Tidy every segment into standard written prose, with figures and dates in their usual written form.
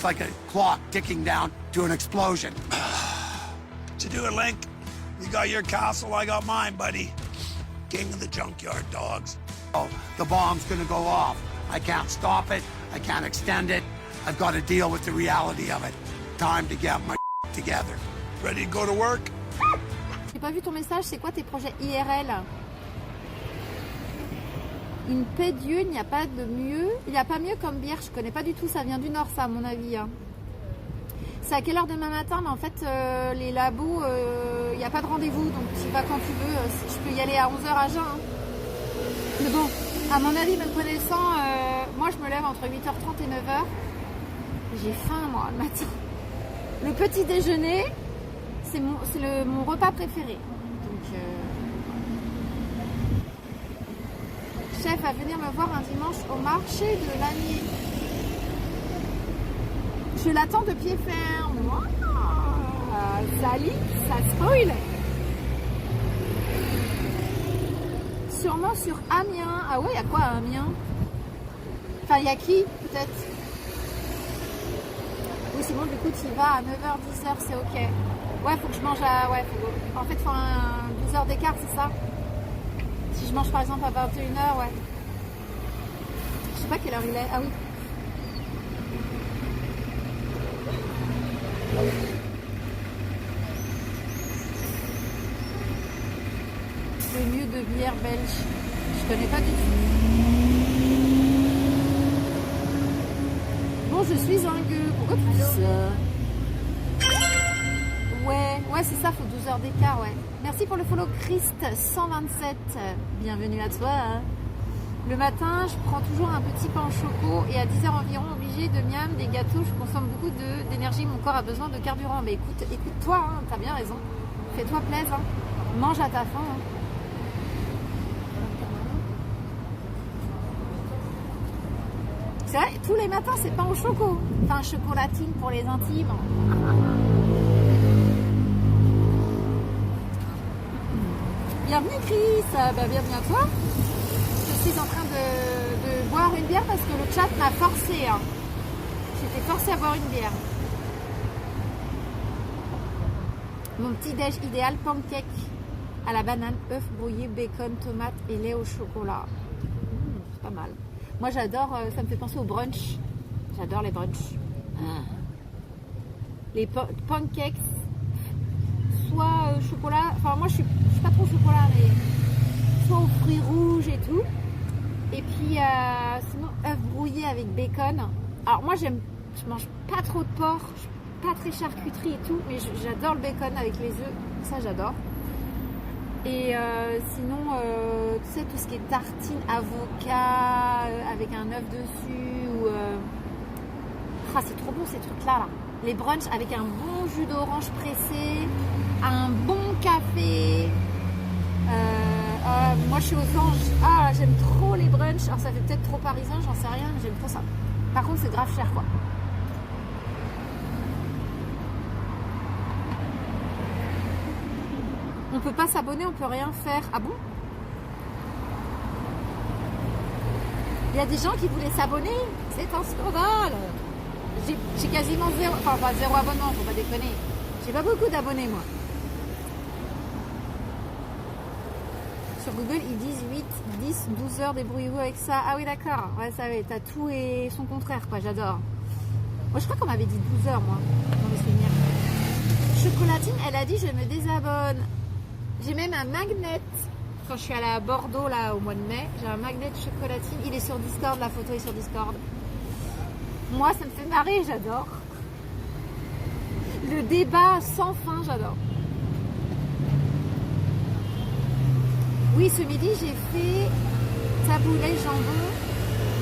It's like a clock ticking down to an explosion. To do it, Link. You got your castle, I got mine, buddy. King of the junkyard dogs. Oh, the bomb's gonna go off. I can't stop it. I can't extend it. I've got to deal with the reality of it. Time to get my together. Ready to go to work? J'ai pas vu ton message, c'est quoi tes projets IRL? Une paix Dieu, il n'y a pas de mieux. Il n'y a pas mieux comme bière, je connais pas du tout, ça vient du nord ça à mon avis. Hein. C'est à quelle heure demain matin? Mais en fait, les labos, il n'y a pas de rendez-vous, donc tu vas quand tu veux. Je peux y aller à 11h à jeun. Hein. Mais bon, à mon avis, me connaissant, moi je me lève entre 8h30 et 9h. J'ai faim moi le matin. Le petit déjeuner, c'est mon repas préféré. Donc, chef va venir me voir un dimanche au marché de l'année. Je l'attends de pied ferme. Ça lit, ça spoil. Sûrement sur Amiens. Ah ouais, il y a quoi à Amiens? Enfin, il y a qui peut-être? Oui, c'est bon, du coup, tu y vas à 9h, 10h, c'est ok. Ouais, faut que je mange à... Ouais, en fait, il faut un 12 heures d'écart, c'est ça? Si je mange par exemple à 21h, ouais. Je sais pas quelle heure il est. Ah oui. Le lieu de bière belge. Je connais pas du tout. Bon, je suis un gueux. Pourquoi tu dis ça? Ouais, c'est ça, faut 12 heures d'écart, ouais. Merci pour le follow Christ127. Bienvenue à toi. Hein. Le matin, je prends toujours un petit pain au choco et à 10h environ, obligé de miam, des gâteaux. Je consomme beaucoup d'énergie. Mon corps a besoin de carburant. Mais écoute-toi, hein, t'as bien raison. Fais-toi plaisir. Hein. Mange à ta faim. Hein. C'est vrai, tous les matins, c'est pain au choco. Enfin, chocolatine pour les intimes. Bienvenue Chris, bienvenue à toi. Je suis en train de boire une bière parce que le chat m'a forcé. Hein. J'étais forcée à boire une bière. Mon petit déj idéal, pancake à la banane, œuf brouillé, bacon, tomate et lait au chocolat. C'est pas mal. Moi j'adore, ça me fait penser au brunch. J'adore les brunchs. Les pancakes, soit chocolat, enfin moi je suis pas trop chocolat, mais soit aux fruits rouges et tout. Et puis sinon œuf brouillé avec bacon. Alors moi je mange pas trop de porc, je suis pas très charcuterie et tout, mais j'adore le bacon avec les œufs, ça j'adore. Et sinon, tu sais, tout ce qui est tartine, avocat, avec un œuf dessus, ou... c'est trop bon ces trucs-là, là. Les brunchs avec un bon jus d'orange pressé, un bon café. Moi, je suis aux anges. J'aime trop les brunchs. Alors, ça fait peut-être trop parisien, j'en sais rien, mais j'aime trop ça. Par contre, c'est grave cher, quoi. On peut pas s'abonner, on peut rien faire. Ah bon? Il y a des gens qui voulaient s'abonner. C'est un scandale. J'ai quasiment zéro, enfin pas zéro abonnement, faut pas déconner. J'ai pas beaucoup d'abonnés moi. Sur Google ils disent 8, 10, 12 heures, débrouillez-vous avec ça. Ah oui d'accord, ouais ça va, t'as tout et son contraire quoi, j'adore. Moi je crois qu'on m'avait dit 12 heures moi, dans mes souvenirs. Chocolatine, elle a dit je me désabonne. J'ai même un magnet. Quand je suis allée à Bordeaux là au mois de mai, j'ai un magnet chocolatine. Il est sur Discord, la photo est sur Discord. Moi, ça me fait marrer, j'adore. Le débat sans fin, j'adore. Oui, ce midi, j'ai fait taboulet jambon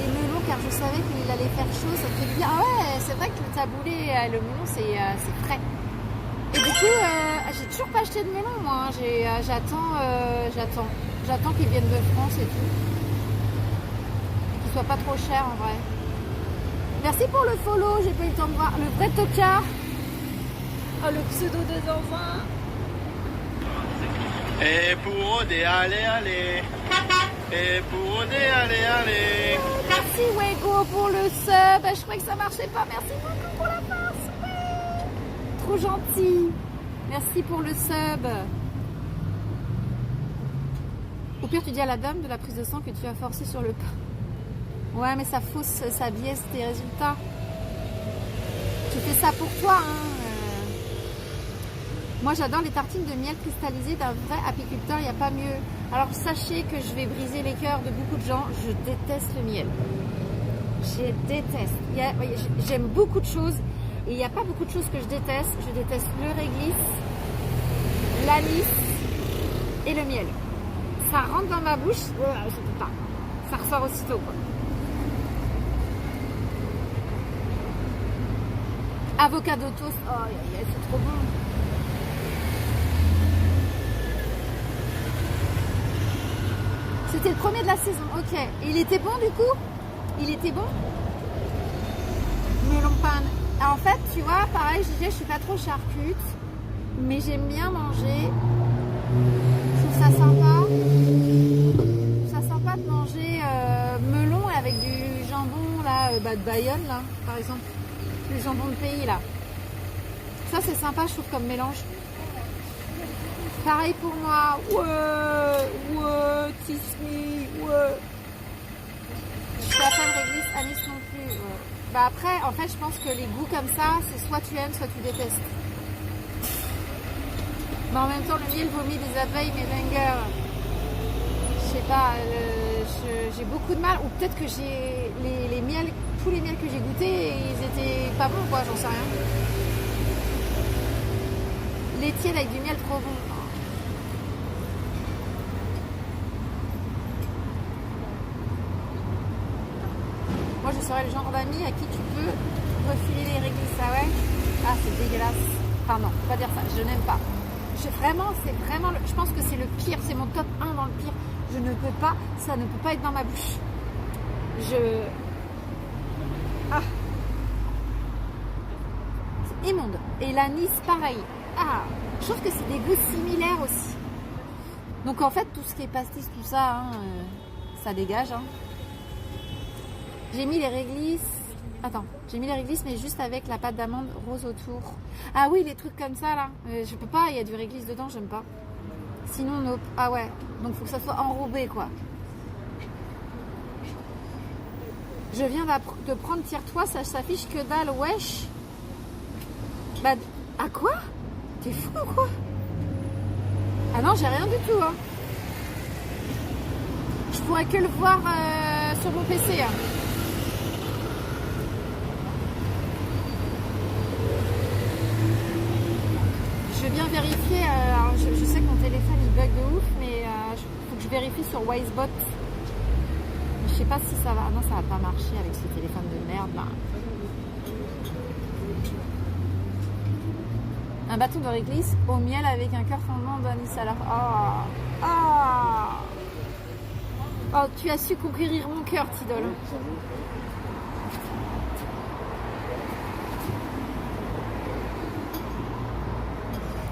et melon car je savais qu'il allait faire chaud. Ça me fait bien. Ah ouais, c'est vrai que le taboulet et le melon, c'est frais. Et du coup, j'ai toujours pas acheté de melon, moi. J'attends qu'ils viennent de France et tout. Et qu'ils soient pas trop chers en vrai. Merci pour le follow, j'ai pas eu le temps de voir. Le vrai tocard. Oh, le pseudo de Zanzin. Et pour Odé, allez, allez. Et pour allez. Merci Wego pour le sub. Je croyais que ça marchait pas. Merci beaucoup pour la force. Ouais. Trop gentil. Merci pour le sub. Au pire, tu dis à la dame de la prise de sang que tu as forcé sur le pain. Ouais, mais ça fausse, ça biaise tes résultats. Tu fais ça pour toi, hein. Moi, j'adore les tartines de miel cristallisé d'un vrai apiculteur, il n'y a pas mieux. Alors, sachez que je vais briser les cœurs de beaucoup de gens. Je déteste le miel. Je déteste. J'aime beaucoup de choses et il n'y a pas beaucoup de choses que je déteste. Je déteste le réglisse, l'anis et le miel. Ça rentre dans ma bouche, je peux pas. Ça ressort aussitôt, quoi. Avocado toast, oh c'est trop bon. C'était le premier de la saison, ok. Et il était bon du coup? Il était bon? Melon pan. En fait, tu vois, pareil, je disais, je suis pas trop charcute, mais j'aime bien manger. Je trouve ça sympa. Je trouve ça sympa de manger melon avec du jambon là, de Bayonne là, par exemple. Le jambon de pays là. Ça c'est sympa, je trouve, comme mélange. Pareil pour moi. Ouais, tismi, ouais. Je suis pas fan de réglisse, anis non plus. Ouais. Bah après, en fait, je pense que les goûts comme ça, c'est soit tu aimes, soit tu détestes. Mais en même temps, le miel vomit des abeilles, mes bangers. Je sais pas, j'ai beaucoup de mal. Ou peut-être que j'ai les miels, tous les miels que j'ai goûtés, ils étaient pas bons, quoi, j'en sais rien. Les tièdes avec du miel trop bon. Moi, je serais le genre d'ami à qui tu peux refiler les réglisses. Ah ouais? Ah, c'est dégueulasse. Enfin, non, faut pas dire ça, je n'aime pas. Je pense que c'est le pire, c'est mon top 1 dans le pire. Je ne peux pas, ça ne peut pas être dans ma bouche. C'est immonde. Et l'anis, pareil. Ah, je trouve que c'est des goûts similaires aussi. Donc en fait, tout ce qui est pastis, tout ça, hein, ça dégage. Hein. J'ai mis les réglisses. Attends, j'ai mis les réglisses, mais juste avec la pâte d'amande rose autour. Ah oui, les trucs comme ça là. Je peux pas, il y a du réglisse dedans, j'aime pas. Sinon, nope. Ah ouais, donc faut que ça soit enrobé quoi. Je viens de prendre tire-toi, ça s'affiche que dalle, wesh. Bah, à quoi? T'es fou ou quoi? Ah non, j'ai rien du tout. Hein. Je pourrais que le voir sur mon PC. Hein. Je vais bien vérifier. Alors je sais que mon téléphone il bug de ouf, mais il faut que je vérifie sur Wisebot. Je sais pas si ça va. Non, ça va pas marcher avec ce téléphone de merde là. Un bâton de réglisse au miel avec un cœur fondant d'anis à la... Oh, tu as su conquérir mon cœur, Tidol.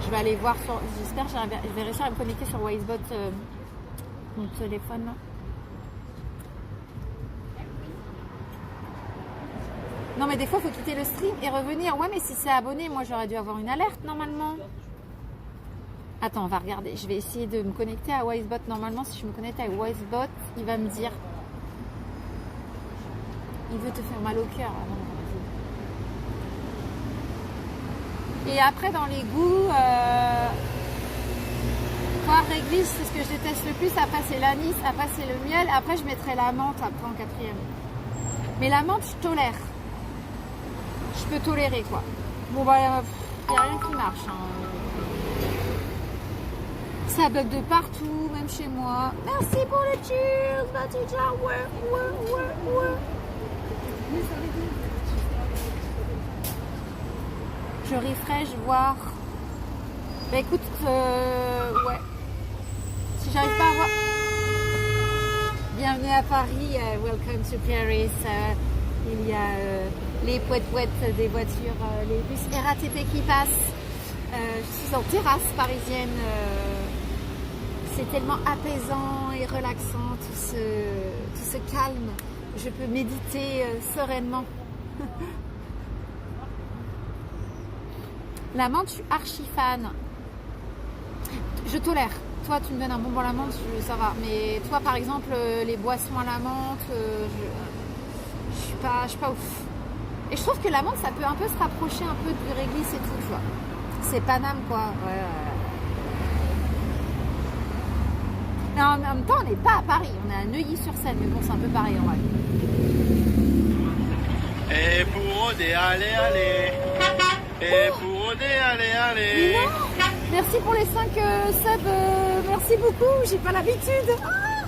Je vais aller voir sur... J'espère que je vais réussir à me connecter sur Wisebot, mon téléphone là. Non mais des fois il faut quitter le stream et revenir. Ouais mais si c'est abonné, moi j'aurais dû avoir une alerte normalement. Attends, on va regarder. Je vais essayer de me connecter à Wisebot. Normalement si je me connecte à Wisebot, il va me dire... Il veut te faire mal au cœur. Et après dans les goûts... Poire réglisse, c'est ce que je déteste le plus. Après c'est l'anis, après c'est le miel. Après je mettrai la menthe après en quatrième. Mais la menthe je tolère. Je peux tolérer quoi. Bon bah il n'y a rien qui marche. Hein. Ça bug de partout, même chez moi. Merci pour le cheers, Batija. Ouais. Je refresh voir. Bah écoute, ouais. Si j'arrive pas à voir. Bienvenue à Paris, welcome to Paris. Il y a les poètes des voitures, les bus RATP qui passent. Je suis en terrasse parisienne. C'est tellement apaisant et relaxant, tout ce calme. Je peux méditer sereinement. La menthe, je suis archi fan. Je tolère. Toi, tu me donnes un bonbon à la menthe, ça va. Mais toi, par exemple, les boissons à la menthe, je suis pas ouf. Et je trouve que la menthe, ça peut un peu se rapprocher un peu du réglisse et tout, tu vois. C'est Paname, quoi. Ouais. Mais en même temps, on n'est pas à Paris. On est à Neuilly-sur-Seine, mais bon, c'est un peu pareil, en vrai. Et pour Odé, allez, allez. Et pour Odé, allez, allez. Mais non, merci pour les 5 subs. Merci beaucoup. J'ai pas l'habitude. Ah,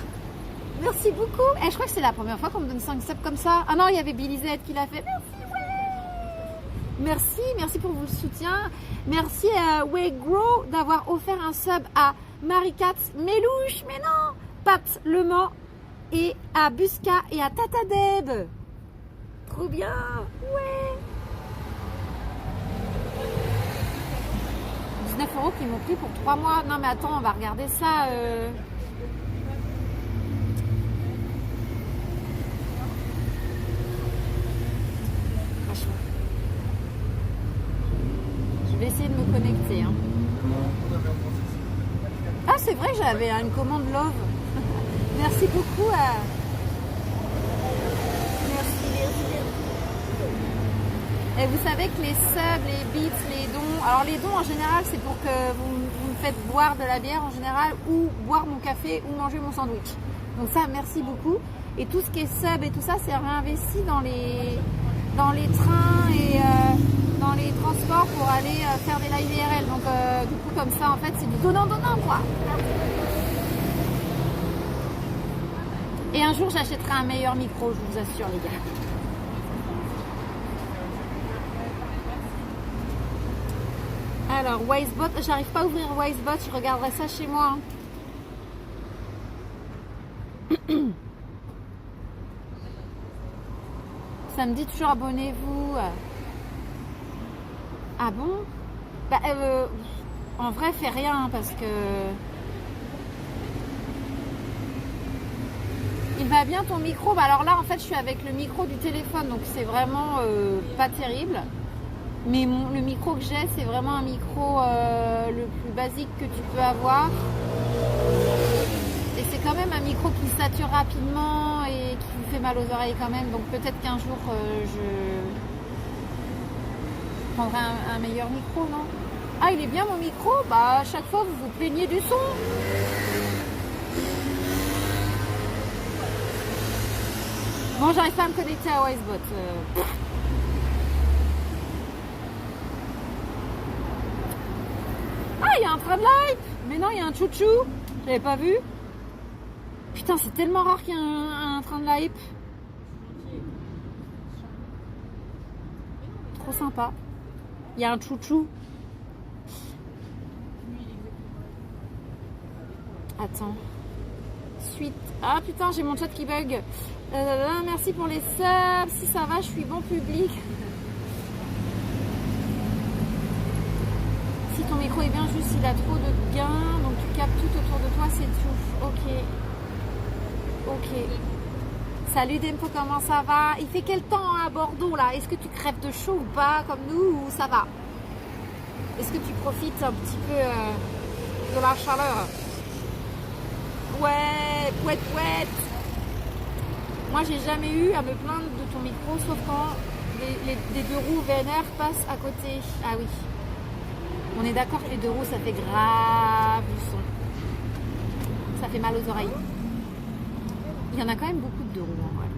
merci beaucoup. Je crois que c'est la première fois qu'on me donne 5 subs comme ça. Ah non, il y avait Billy Z qui l'a fait. Merci pour votre soutien. Merci à Wegro d'avoir offert un sub à Marie-Cat Melouche, mais non, Pat Le Mans et à Busca et à Tata Deb. Trop bien, ouais. 19 € qu'ils m'ont pris pour 3 mois. Non mais attends, on va regarder ça. Franchement. Je vais essayer de me connecter. Hein. Ah c'est vrai, j'avais une commande Love. Merci beaucoup. Merci. Et vous savez que les subs, les bits, les dons... Alors les dons en général, c'est pour que vous me faites boire de la bière en général ou boire mon café ou manger mon sandwich. Donc ça, merci beaucoup. Et tout ce qui est sub et tout ça, c'est réinvesti dans les trains et dans les transports pour aller faire des live IRL. Donc du coup, comme ça, en fait, c'est du donnant-donnant, quoi. Et un jour, j'achèterai un meilleur micro, je vous assure, les gars. Alors, Wisebot, j'arrive pas à ouvrir Wisebot, je regarderai ça chez moi. Ça me dit toujours abonnez-vous. Ah bon? Bah, en vrai, fais rien parce que. Il va bien ton micro? Bah, alors là, en fait, je suis avec le micro du téléphone, donc c'est vraiment pas terrible. Mais le micro que j'ai, c'est vraiment un micro le plus basique que tu peux avoir. Et c'est quand même un micro qui sature rapidement et qui vous fait mal aux oreilles quand même. Donc peut-être qu'un jour, je prendrai un meilleur micro, non? Ah, il est bien mon micro? Bah, à chaque fois, vous vous plaignez du son. Bon, j'arrive pas à me connecter à Wisebot. Ah, il y a un train de light. Mais non, il y a un chouchou. J'avais pas vu. Putain, c'est tellement rare qu'il y ait un train de light. Trop sympa. Il y a un chouchou. Attends. Suite. Ah putain, j'ai mon chat qui bug. Merci pour les subs. Si ça va, je suis bon public. Si ton micro est bien juste, il a trop de gain, donc tu captes tout autour de toi, c'est tout. Ok. Salut Dempo, comment ça va? Il fait quel temps à Bordeaux là? Est-ce que tu crèves de chaud ou pas comme nous ou ça va? Est-ce que tu profites un petit peu de la chaleur? Ouais, pouette. Moi j'ai jamais eu à me plaindre de ton micro sauf quand les deux roues VNR passent à côté. Ah oui. On est d'accord que les deux roues, ça fait grave du son. Ça fait mal aux oreilles. Il y en a quand même beaucoup de deux roues en vrai.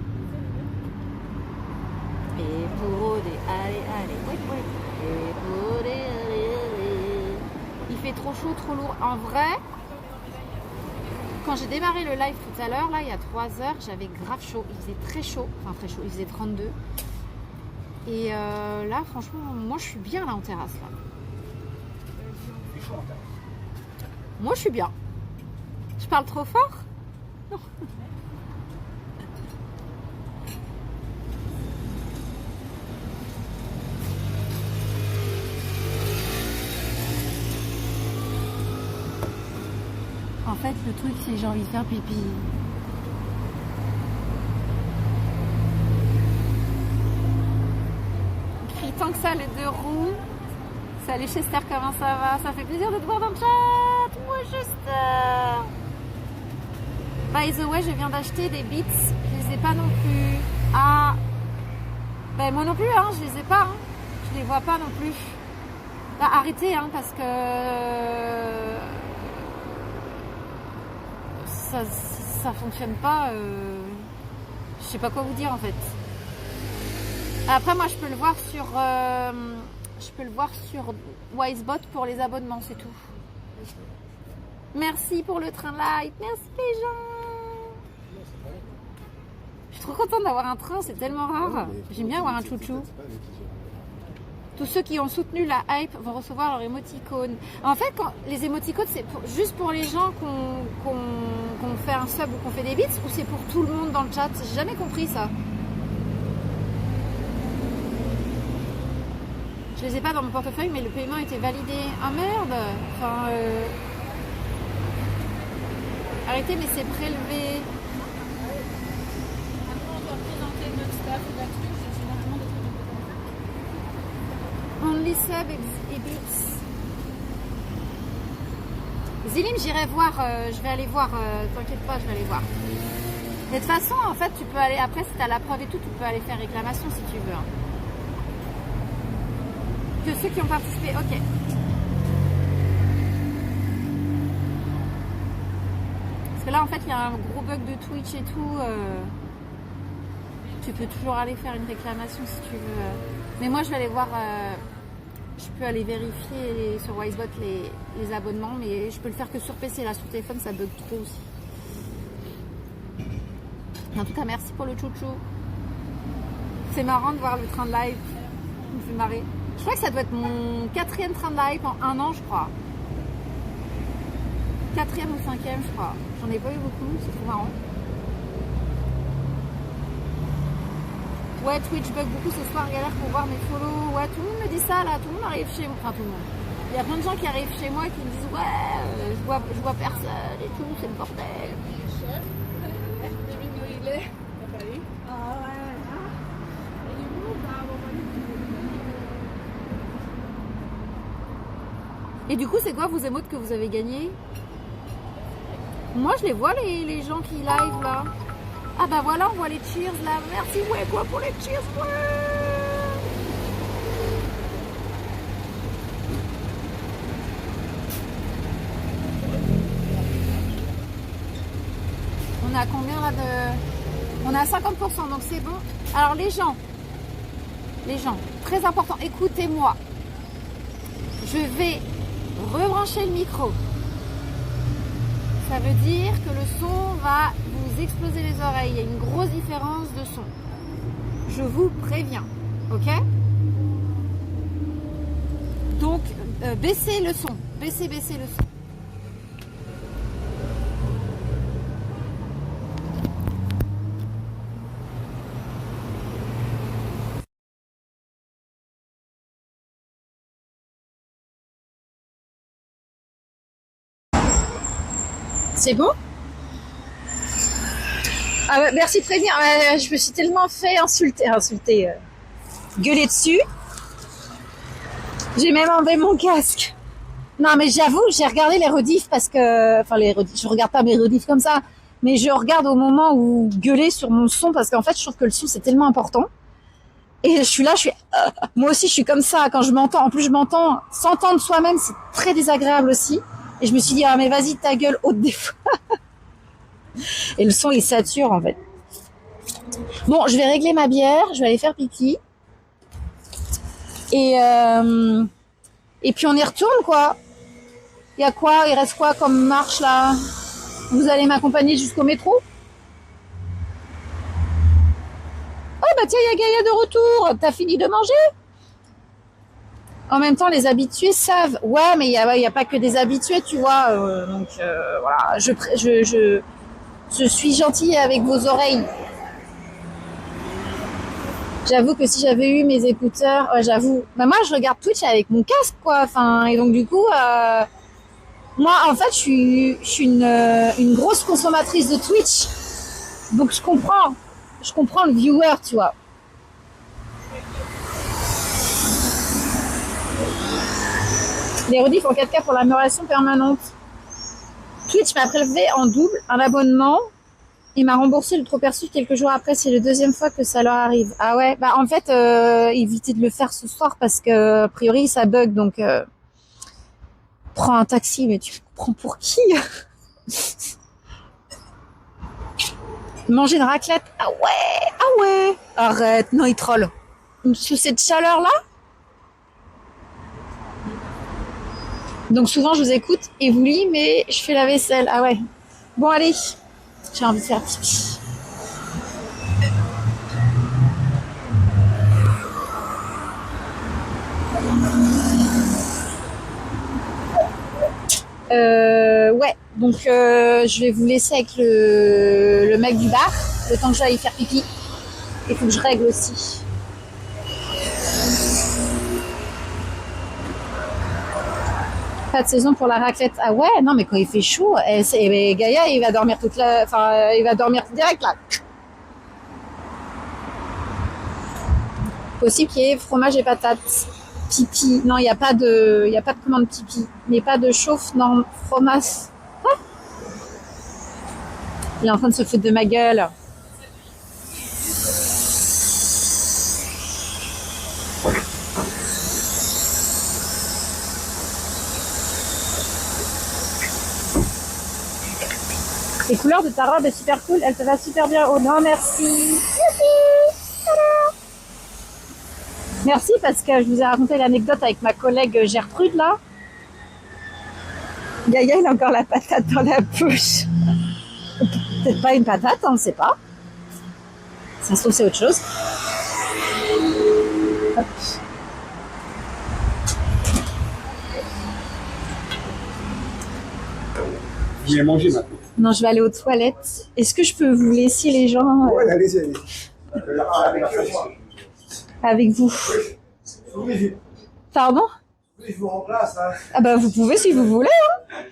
Et pour des allez, ouais. Et pour des allez. Il fait trop chaud, trop lourd. En vrai, quand j'ai démarré le live tout à l'heure, là, il y a 3 heures, j'avais grave chaud. Il faisait très chaud, il faisait 32. Et là, franchement, moi, je suis bien là en terrasse, là. Moi, je suis bien. Je parle trop fort? Non. En fait, le truc, c'est que j'ai envie de faire pipi. Crie tant que ça, les deux roues. Salut Chester, comment ça va? Ça fait plaisir de te voir dans le chat. Moi, Chester. By the way, je viens d'acheter des Beats. Je les ai pas non plus. Ah. Ben, moi non plus, hein. Je les ai pas. Hein. Je les vois pas non plus. Bah, arrêtez, hein, parce que ça fonctionne pas. Je sais pas quoi vous dire en fait. Après, moi, je peux le voir sur Wisebot pour les abonnements, c'est tout. Merci pour le train light. Merci les gens. Je suis trop contente d'avoir un train, c'est tellement rare. J'aime bien avoir un chouchou. Tous ceux qui ont soutenu la hype vont recevoir leur émoticône. En fait, les émoticônes, c'est juste pour les gens qu'on fait un sub ou qu'on fait des bits, ou c'est pour tout le monde dans le chat? J'ai jamais compris ça. Je les ai pas dans mon portefeuille, mais le paiement était validé. Ah merde. Enfin, arrêtez, mais c'est prélevé. Après, on doit présenter notre staff ou notre truc, c'est généralement des trucs. Only sub et bits. Zilim, j'irai voir, je vais aller voir, t'inquiète pas, je vais aller voir. De toute façon, en fait, tu peux aller, après, si t'as la preuve et tout, tu peux aller faire réclamation si tu veux. Hein. Que ceux qui ont participé, ok. Parce que là, en fait, il y a un gros bug de Twitch et tout. Tu peux toujours aller faire une réclamation si tu veux. Mais moi, je vais aller voir. Je peux aller vérifier sur Wisebot les abonnements, mais je peux le faire que sur PC. Là, sur téléphone, ça bug trop aussi. En tout cas, merci pour le chouchou. C'est marrant de voir le train de live. Ça me fait marrer. Je crois que ça doit être mon 4e train de live en 1 an, je crois. 4e ou 5e, je crois. J'en ai pas eu beaucoup, c'est trop marrant. Ouais, Twitch bug beaucoup ce soir, galère pour voir mes follow. Ouais, tout le monde me dit ça là, tout le monde arrive chez moi. Enfin, tout le monde. Il y a plein de gens qui arrivent chez moi et qui me disent ouais, je vois personne et tout, c'est le bordel. Et du coup, c'est quoi vos émotes que vous avez gagné? Moi, je les vois, les gens qui live là. Ah bah voilà, on voit les cheers là. Merci, ouais, quoi pour les cheers, ouais. On a combien là de... On est à 50%, donc c'est bon. Alors les gens, très important, écoutez-moi. Je vais rebrancher le micro. Ça veut dire que le son va vous exploser les oreilles. Il y a une grosse différence de son. Je vous préviens, ok? Donc, baissez le son. Baissez le son. C'est bon? Ah bah, merci de prévenir. Je me suis tellement fait insulter, gueuler dessus. J'ai même enlevé mon casque. Non mais j'avoue, j'ai regardé les rediffs parce que... Enfin les rediffs, je regarde pas mes rediffs comme ça. Mais je regarde au moment où gueuler sur mon son parce qu'en fait je trouve que le son c'est tellement important. Et je suis là, moi aussi je suis comme ça quand je m'entends. En plus je m'entends, s'entendre soi-même c'est très désagréable aussi. Et je me suis dit, ah mais vas-y ta gueule haute des fois. Et le son il sature en fait. Bon, je vais régler ma bière, je vais aller faire pipi. Et puis on y retourne quoi. Il y a quoi? Il reste quoi comme marche là? Vous allez m'accompagner jusqu'au métro? Oh bah tiens, il y a Gaïa de retour. T'as fini de manger? En même temps, les habitués savent. Ouais, mais il y a pas que des habitués, tu vois. Donc voilà, je suis gentille avec vos oreilles. J'avoue que si j'avais eu mes écouteurs, j'avoue. Bah moi, je regarde Twitch avec mon casque, quoi. Enfin, et donc du coup, Moi, en fait, je suis une grosse consommatrice de Twitch. Donc, je comprends le viewer, tu vois. Les rediffs en 4K pour l'amélioration permanente. Twitch m'a prélevé en double un abonnement. Il m'a remboursé le trop perçu quelques jours après. C'est la deuxième fois que ça leur arrive. Ah ouais, bah en fait, évitez de le faire ce soir parce que a priori ça bug. Donc, prends un taxi, mais tu prends pour qui? Manger une raclette. Ah ouais. Arrête, non, il troll. Sous cette chaleur là. Donc souvent je vous écoute et vous lis, mais je fais la vaisselle. Ah ouais. Bon allez, j'ai envie de faire pipi. Ouais, donc je vais vous laisser avec le mec du bar, le temps que j'aille faire pipi. Il faut que je règle aussi. Pas de saison pour la raclette. Ah ouais, non mais quand il fait chaud, Gaïa il va dormir il va dormir direct là. Possible qu'il y ait fromage et patates. Pipi. Non, il n'y a pas de commande pipi. Mais pas de chauffe, non, fromage. Quoi? Il est en train de se foutre de ma gueule. Les couleurs de ta robe est super cool, elle te va super bien. Oh non, merci. Merci parce que je vous ai raconté l'anecdote avec ma collègue Gertrude là. Gaïa, il a encore la patate dans la bouche. Peut-être pas une patate, on ne sait pas. Ça se trouve c'est autre chose. Hop. Vous voulez manger maintenant? Non, je vais aller aux toilettes. Est-ce que je peux vous laisser les gens Ouais, allez-y. avec vous? Oui, Pardon? je vous remplace. Hein. Ah bah vous pouvez si vous voulez. Hein.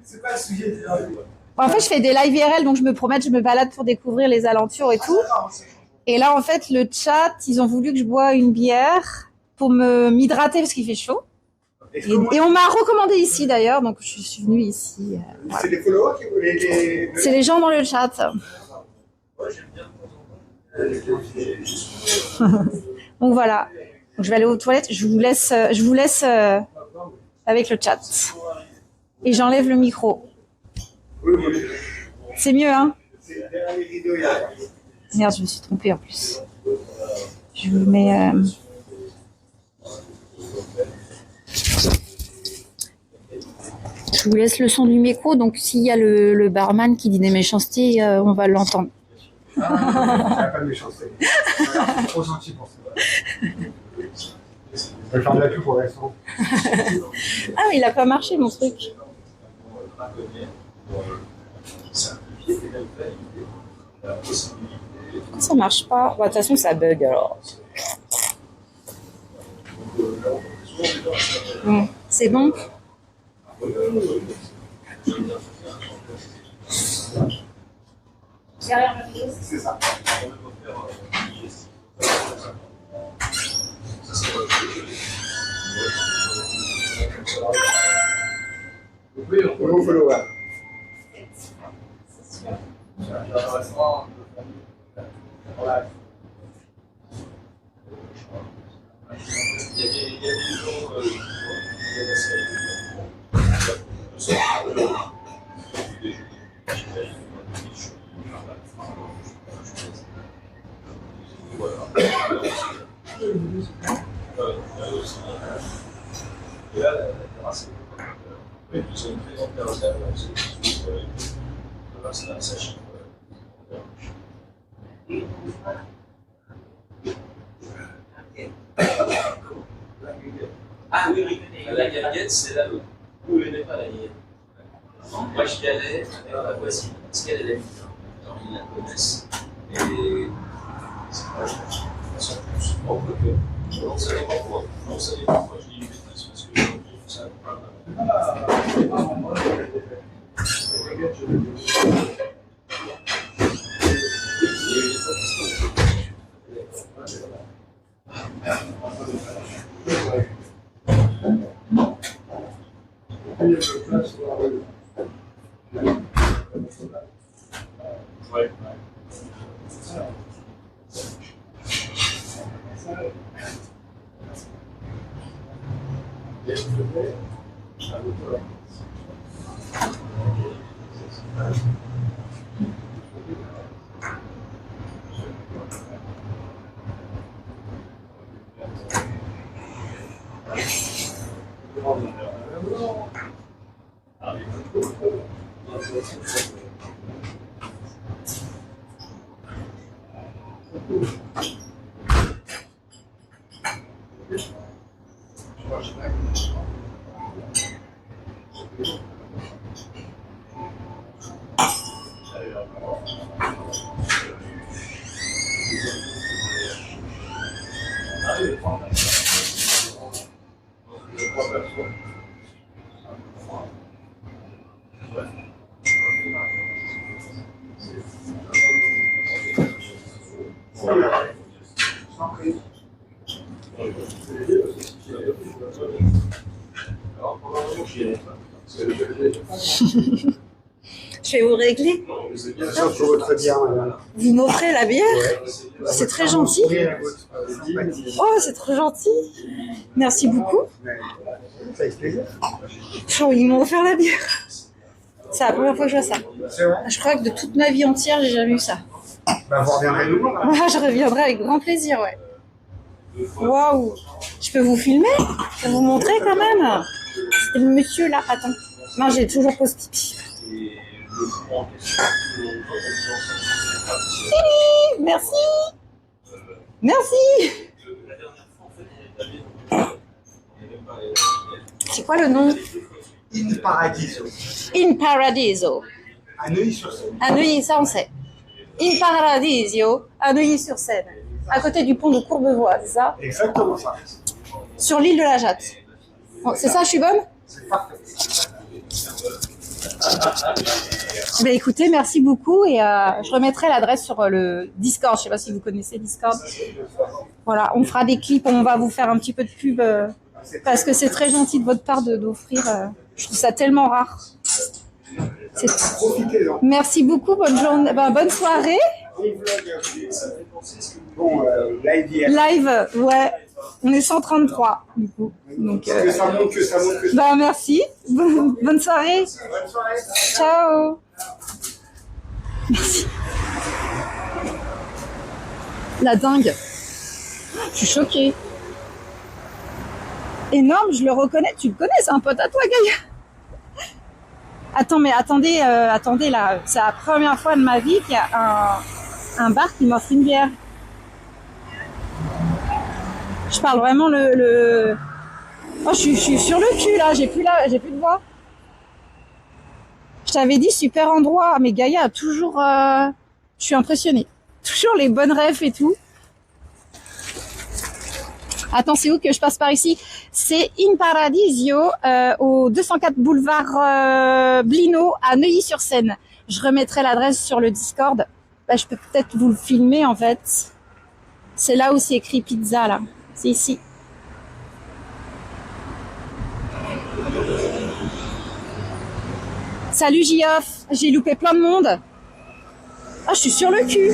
C'est pas le sujet. En fait, je fais des live IRL, donc je me promets, je me balade pour découvrir les alentours et tout. Et là, en fait, le chat, ils ont voulu que je bois une bière pour m'hydrater parce qu'il fait chaud. Et on m'a recommandé ici d'ailleurs, donc je suis venue ici. C'est les followers C'est les gens dans le chat. Donc voilà. Donc, je vais aller aux toilettes. Je vous laisse avec le chat. Et j'enlève le micro. C'est mieux, hein? Merde, je me suis trompée en plus. Je vous mets. Je vous laisse le son du micro, donc s'il y a le barman qui dit des méchancetés, on va l'entendre. Il n'y a pas de méchanceté. C'est trop gentil pour ça. Je vais faire de la pub pour le restaurant. Ah, mais il a pas marché mon truc. Pourquoi ça marche pas? Bah, de toute façon, ça bug alors. Bon, c'est bon? C'est ça. Nouveau follower. Ah oui, oui. La guinguette, c'est là où vous ne l'aimez pas la guinguette. Moi, j'y allais avec ma voisine, parce qu'elle est amie. Ils la connaissent. Et c'est pas je pense plus. Bon, que on ne savait pas quoi. On ne savait pas quoi. Je dis une bêtise parce que je savais pas. Je vais vous régler. Ça, pour votre bien, madame. Vous m'offrez la bière? C'est très gentil. Oh, c'est trop gentil. Merci beaucoup. Ça fait plaisir. Oh, ils m'ont offert la bière. C'est la première fois que je vois ça. C'est vrai. Je crois que de toute ma vie entière, j'ai jamais eu ça. Bah, vous reviendrez nous voir. Ah, je reviendrai avec grand plaisir, ouais. Waouh. Je peux vous filmer? Je peux vous montrer quand même? C'est le monsieur là, attends. Non, j'ai toujours pause pipi. Merci. Merci. C'est quoi le nom? In Paradiso. In Paradiso. À Neuilly-sur-Seine. À Neuilly, ça on sait. In Paradiso, à Neuilly-sur-Seine. À côté du pont de Courbevoie, c'est ça? Exactement ça. Sur l'île de la Jatte. Bon, c'est ça, je suis bonne? C'est parfait. Ben écoutez, merci beaucoup et je remettrai l'adresse sur le Discord. Je sais pas si vous connaissez Discord. Voilà, on fera des clips, on va vous faire un petit peu de pub parce que c'est très gentil de votre part d'offrir. Je trouve ça tellement rare. Profitez-en. Merci beaucoup, bonne journée, bonne soirée. Bon, live hier. Live, ouais, on est 133 du coup. Donc, Que ça monte, que ça monte, que ça bah merci, bonne soirée. Bonne soirée. Ciao. Merci. La dingue. Je suis choquée. Énorme, je le reconnais. Tu le connais, c'est un pote à toi, Gaïa. Attends, mais attendez, attendez là. C'est la première fois de ma vie qu'il y a un bar qui m'offre une bière. Je parle vraiment le... Oh, je suis sur le cul là, j'ai plus de voix. Je t'avais dit super endroit, mais Gaïa a toujours... Je suis impressionnée. Toujours les bonnes refs et tout. Attends, c'est où que je passe par ici? C'est In Paradisio, au 204 boulevard Blino, à Neuilly-sur-Seine. Je remettrai l'adresse sur le Discord. Bah, je peux peut-être vous le filmer en fait. C'est là où c'est écrit pizza là. C'est ici. Salut Gioff, j'ai loupé plein de monde. Ah, je suis sur le cul.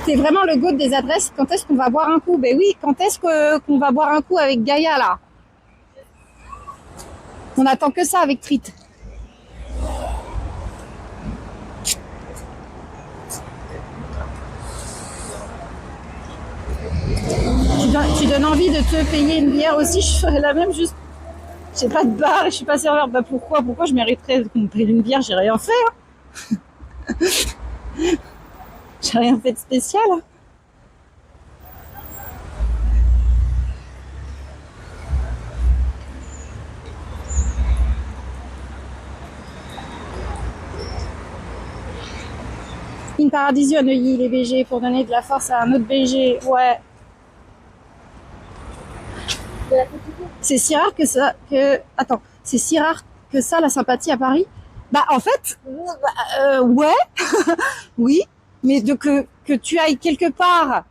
C'est vraiment le goût des adresses. Quand est-ce qu'on va boire un coup? Ben oui, quand est-ce qu'on va boire un coup avec Gaïa là? On attend que ça avec Trit. Tu donnes envie de te payer une bière aussi? Je ferais la même, juste. J'ai pas de bar et je suis pas serveur. Bah pourquoi je mériterais qu'on me paye une bière? J'ai rien fait. Hein. J'ai rien fait de spécial. In Paradisio à Neuilly, les BG, pour donner de la force à un autre BG. Ouais. C'est si rare que ça, attends, c'est si rare que ça, la sympathie à Paris. Bah, en fait, ouais, oui, mais que tu ailles quelque part,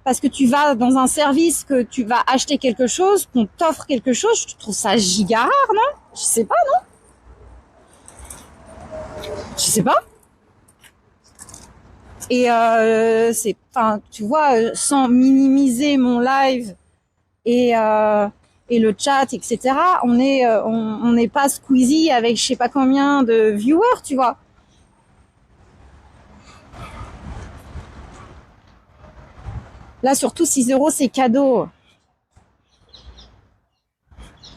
parce que tu vas dans un service, que tu vas acheter quelque chose, qu'on t'offre quelque chose, je trouve ça giga rare, non? Je sais pas, non? Je sais pas. Et c'est, enfin, tu vois, sans minimiser mon live et le chat, etc. On n'est pas Squeezie avec je sais pas combien de viewers, tu vois. Là, surtout 6 €, c'est cadeau.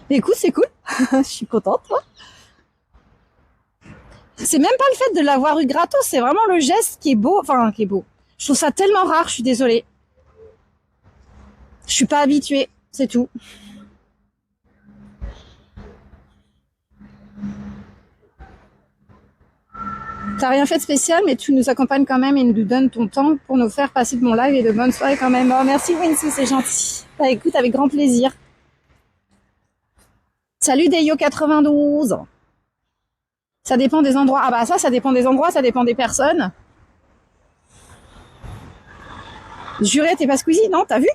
Écoute, c'est cool. Je suis contente, moi. C'est même pas le fait de l'avoir eu gratos, c'est vraiment le geste qui est beau. Enfin, qui est beau. Je trouve ça tellement rare, je suis désolée. Je suis pas habituée, c'est tout. T'as rien fait de spécial, mais tu nous accompagnes quand même et nous donnes ton temps pour nous faire passer de bon live et de bonnes soirées quand même. Oh, merci Winsou, c'est gentil. Bah écoute, avec grand plaisir. Salut Deyo92. Ça dépend des endroits. Ah bah ça dépend des endroits, ça dépend des personnes. Juré, t'es pas Squeezie? Non, t'as vu?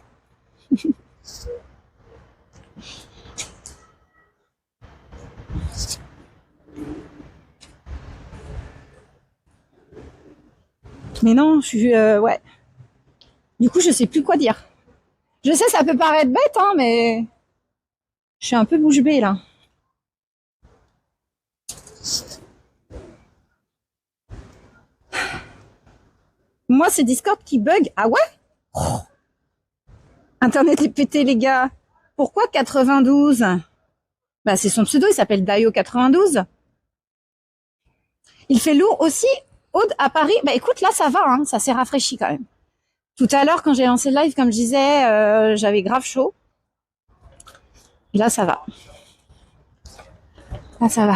Mais non, je suis... ouais. Du coup, je sais plus quoi dire. Je sais, ça peut paraître bête, hein, mais... Je suis un peu bouche bée, là. Moi, c'est Discord qui bug. Ah ouais? Oh. Internet est pété, les gars. Pourquoi 92? Bah, c'est son pseudo, il s'appelle Dayo92. Il fait lourd aussi. Aude à Paris, bah écoute, là ça va, hein, ça s'est rafraîchi quand même. Tout à l'heure, quand j'ai lancé le live, comme je disais, j'avais grave chaud. Et là, ça va. Là, ça va.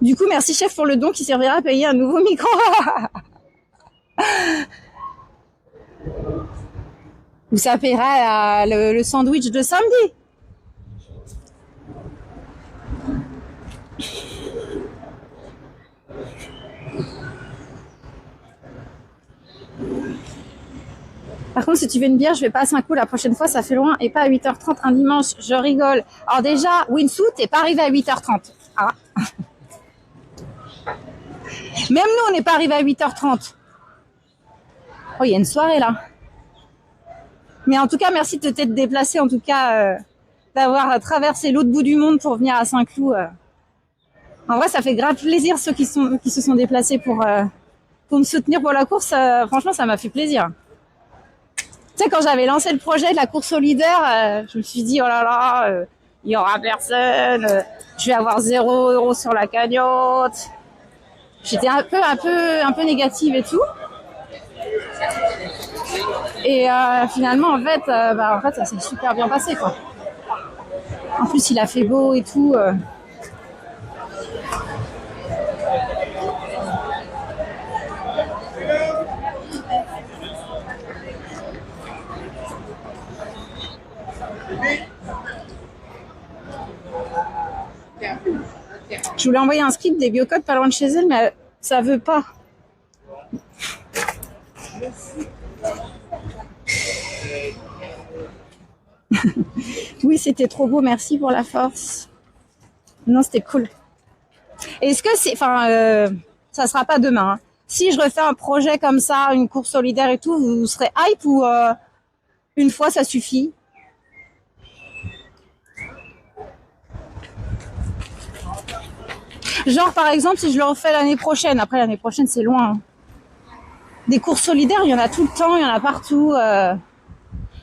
Du coup, merci chef pour le don qui servira à payer un nouveau micro. Ou ça paiera le sandwich de samedi. Par contre, si tu veux une bière, je vais pas à Saint-Cloud la prochaine fois, ça fait loin et pas à 8h30 un dimanche. Je rigole. Alors déjà, Winsou, t'es pas arrivé à 8h30. Ah. Même nous, on n'est pas arrivé à 8h30. Oh, il y a une soirée là. Mais en tout cas, merci de t'être déplacé, en tout cas, d'avoir traversé l'autre bout du monde pour venir à Saint-Cloud. En vrai, ça fait grave plaisir ceux qui se sont déplacés pour me soutenir pour la course. Franchement, ça m'a fait plaisir. Tu sais, quand j'avais lancé le projet de la course aux leaders, je me suis dit, oh là là, il y aura personne, je vais avoir 0 € sur la cagnotte. J'étais un peu négative et tout. Et finalement, en fait, ça s'est super bien passé, quoi. En plus, il a fait beau et tout. Je voulais envoyer un script des biocodes pas loin de chez elle, mais ça veut pas. Oui, c'était trop beau, merci pour la force. Non, c'était cool. Est-ce que c'est... Enfin, ça sera pas demain. Hein. Si je refais un projet comme ça, une course solidaire et tout, vous serez hype ou une fois ça suffit? Genre, par exemple, si je le refais l'année prochaine. Après, l'année prochaine, c'est loin. Hein. Des courses solidaires, il y en a tout le temps, il y en a partout.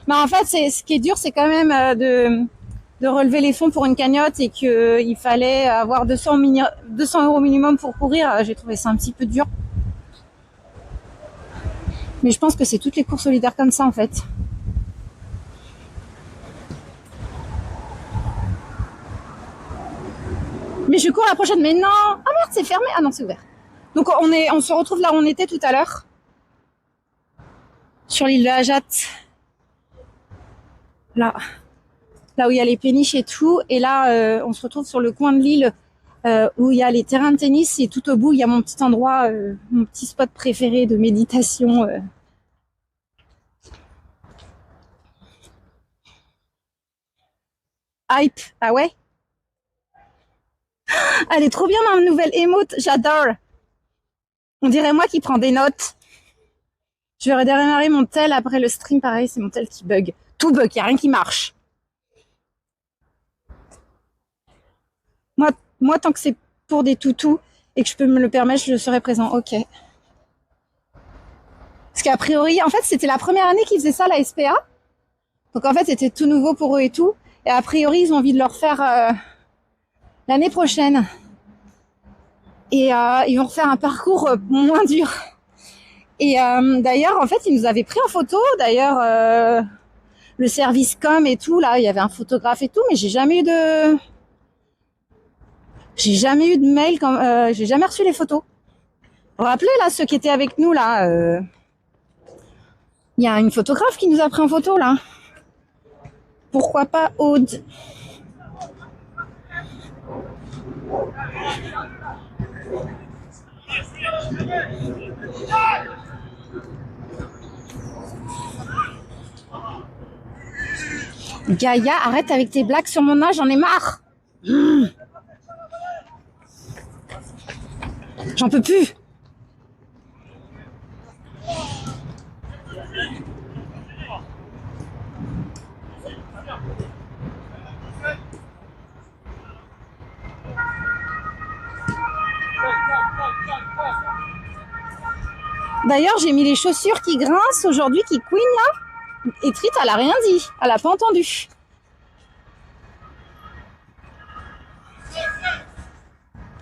Mais en fait, ce qui est dur, c'est quand même de relever les fonds pour une cagnotte et qu'il fallait avoir 200 € minimum pour courir. J'ai trouvé ça un petit peu dur. Mais je pense que c'est toutes les courses solidaires comme ça, en fait. Mais je cours la prochaine. Mais non. Ah merde, c'est fermé. Ah non, c'est ouvert. Donc on se retrouve là où on était tout à l'heure. Sur l'île de la Jatte. Là où il y a les péniches et tout. Et là, on se retrouve sur le coin de l'île où il y a les terrains de tennis. Et tout au bout, il y a mon petit endroit, mon petit spot préféré de méditation. Hype. Ah ouais? Elle est trop bien dans la nouvelle émote. J'adore. On dirait moi qui prends des notes. Je vais redémarrer mon tel après le stream. Pareil, c'est mon tel qui bug. Tout bug, il n'y a rien qui marche. Moi, tant que c'est pour des toutous et que je peux me le permettre, je serai présent. Ok. Parce qu'a priori, en fait, c'était la première année qu'ils faisaient ça, la SPA. Donc en fait, c'était tout nouveau pour eux et tout. Et a priori, ils ont envie de le refaire l'année prochaine. Et ils vont refaire un parcours moins dur. Et d'ailleurs, en fait, ils nous avaient pris en photo. D'ailleurs, le service com et tout, là, il y avait un photographe et tout, mais j'ai jamais eu de mail, j'ai jamais reçu les photos. Vous vous rappelez, là, ceux qui étaient avec nous, là, il y a une photographe qui nous a pris en photo, là. Pourquoi pas Aude? Gaïa, arrête avec tes blagues sur mon âge, j'en ai marre. J'en peux plus. D'ailleurs, j'ai mis les chaussures qui grincent aujourd'hui, qui couinent là. Et Trit, elle a rien dit. Elle a pas entendu.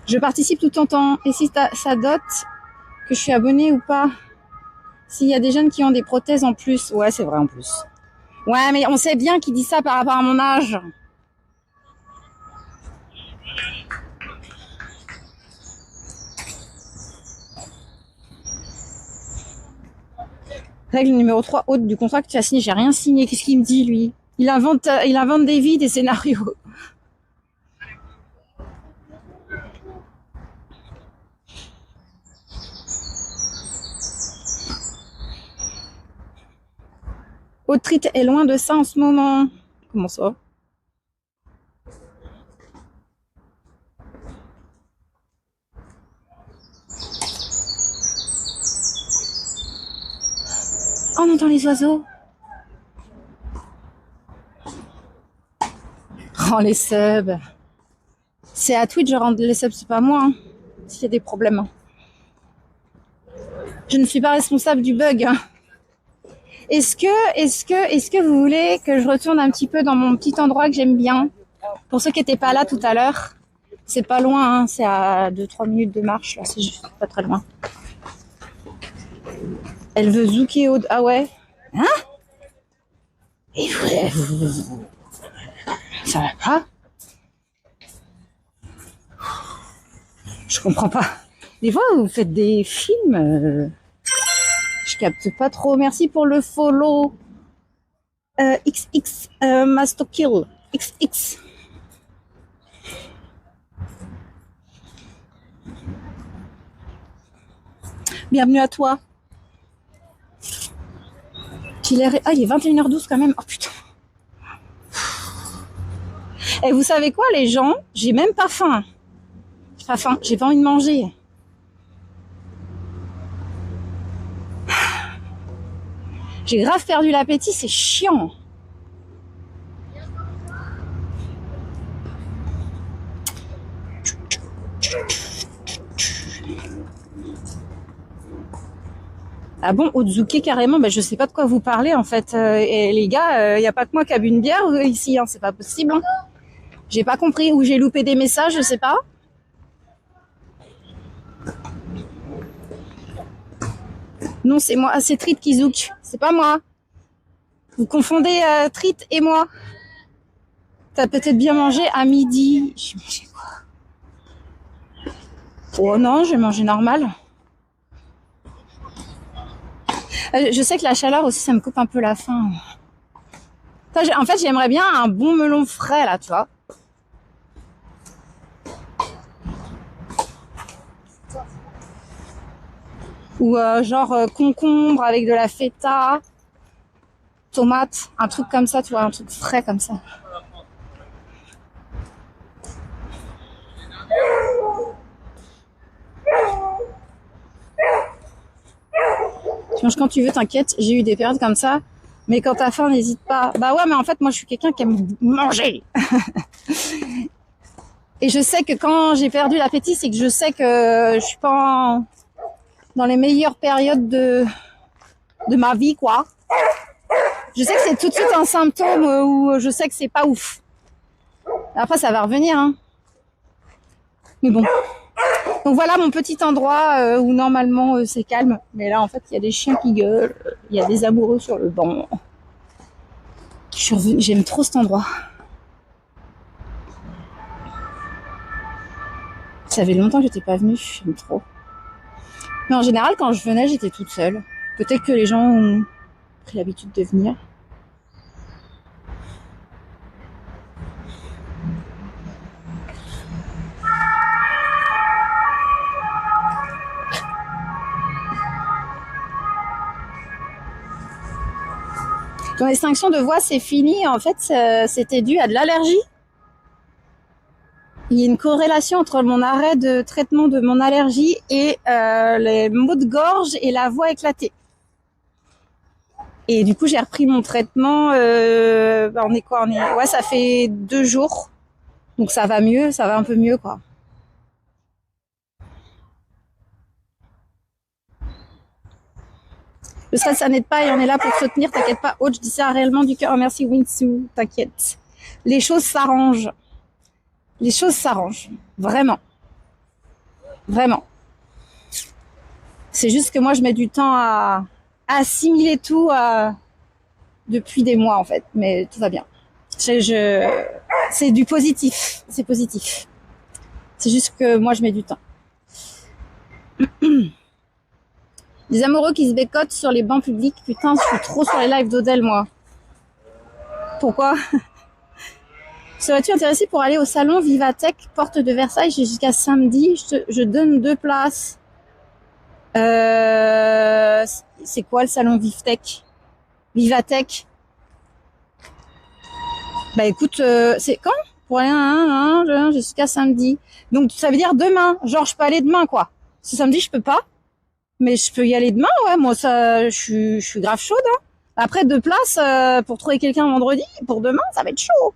Je participe tout en temps. Et si ça dote que je suis abonnée ou pas? S'il y a des jeunes qui ont des prothèses en plus. Ouais, c'est vrai en plus. Ouais, mais on sait bien qu'il dit ça par rapport à mon âge. Règle numéro 3, haute du contrat que tu as signé. J'ai rien signé. Qu'est-ce qu'il me dit, lui? Il invente des vies, des scénarios. Haute-Trit est loin de ça en ce moment. Comment ça? Oh, on entend les oiseaux. Oh, les subs. C'est à Twitch, je rends les subs, c'est pas moi. Hein, s'il y a des problèmes. Je ne suis pas responsable du bug. Hein. Est-ce que vous voulez que je retourne un petit peu dans mon petit endroit que j'aime bien? Pour ceux qui n'étaient pas là tout à l'heure, c'est pas loin, hein, c'est à 2-3 minutes de marche, là, c'est juste pas très loin. Elle veut zouker au... Ah ouais? Hein? Et vous... Ça va pas? Je comprends pas. Des fois, vous faites des films... Je capte pas trop. Merci pour le follow. XX Master Kill. XX. Bienvenue à toi. Il est 21h12 quand même. Oh putain. Et vous savez quoi, les gens? J'ai même pas faim. J'ai pas faim. J'ai pas envie de manger. J'ai grave perdu l'appétit, c'est chiant. Ah bon, Ozuki carrément, je sais pas de quoi vous parlez en fait. Et les gars, y a pas que moi qui a bu une bière ici, hein, c'est pas possible. Hein. J'ai pas compris, ou j'ai loupé des messages, je sais pas. Non, c'est moi, c'est Trit qui zouk, c'est pas moi. Vous confondez Trit et moi. T'as peut-être bien mangé à midi. J'ai mangé quoi? Oh non, je vais manger normal. Je sais que la chaleur aussi, ça me coupe un peu la faim. En fait, j'aimerais bien un bon melon frais, là, tu vois. Ou genre concombre avec de la feta, tomate, un truc comme ça, tu vois, un truc frais comme ça. Tu manges quand tu veux, t'inquiète, j'ai eu des périodes comme ça. Mais quand t'as faim, n'hésite pas. Bah ouais, mais en fait, moi, je suis quelqu'un qui aime manger. Et je sais que quand j'ai perdu l'appétit, c'est que je sais que je suis pas dans les meilleures périodes de ma vie, quoi. Je sais que c'est tout de suite un symptôme où je sais que c'est pas ouf. Après, ça va revenir, hein. Mais bon. Donc voilà mon petit endroit où normalement c'est calme. Mais là, en fait, il y a des chiens qui gueulent. Il y a des amoureux sur le banc. Je suis revenue. J'aime trop cet endroit. Ça fait longtemps que j'étais pas venue. J'aime trop. Mais en général, quand je venais, j'étais toute seule. Peut-être que les gens ont pris l'habitude de venir. Ton extinction de voix, c'est fini. En fait, c'était dû à de l'allergie. Il y a une corrélation entre mon arrêt de traitement de mon allergie et les maux de gorge et la voix éclatée. Et du coup, j'ai repris mon traitement. On est quoi? Ouais, ça fait 2 jours. Donc ça va mieux, ça va un peu mieux, quoi. Le stress, ça n'aide pas et on est là pour te soutenir. T'inquiète pas, Aude, je dis ça réellement du cœur. Merci, Winsou. T'inquiète. Les choses s'arrangent. Les choses s'arrangent. Vraiment. Vraiment. C'est juste que moi, je mets du temps à assimiler tout depuis des mois, en fait. Mais tout va bien. C'est du positif. C'est positif. C'est juste que moi, je mets du temps. Des amoureux qui se bécotent sur les bancs publics. Putain, je suis trop sur les lives d'Odel, moi. Pourquoi? Serais-tu intéressé pour aller au salon Vivatech, porte de Versailles, jusqu'à samedi? Je donne 2 places. C'est quoi le salon Vivatech? Vivatech. Bah écoute, c'est quand? Pour rien, jusqu'à samedi. Donc ça veut dire demain. Genre je peux aller demain, quoi. Ce samedi je peux pas. Mais je peux y aller demain, ouais. Moi, ça, je suis grave chaude, hein. Après, 2 places pour trouver quelqu'un vendredi. Pour demain, ça va être chaud.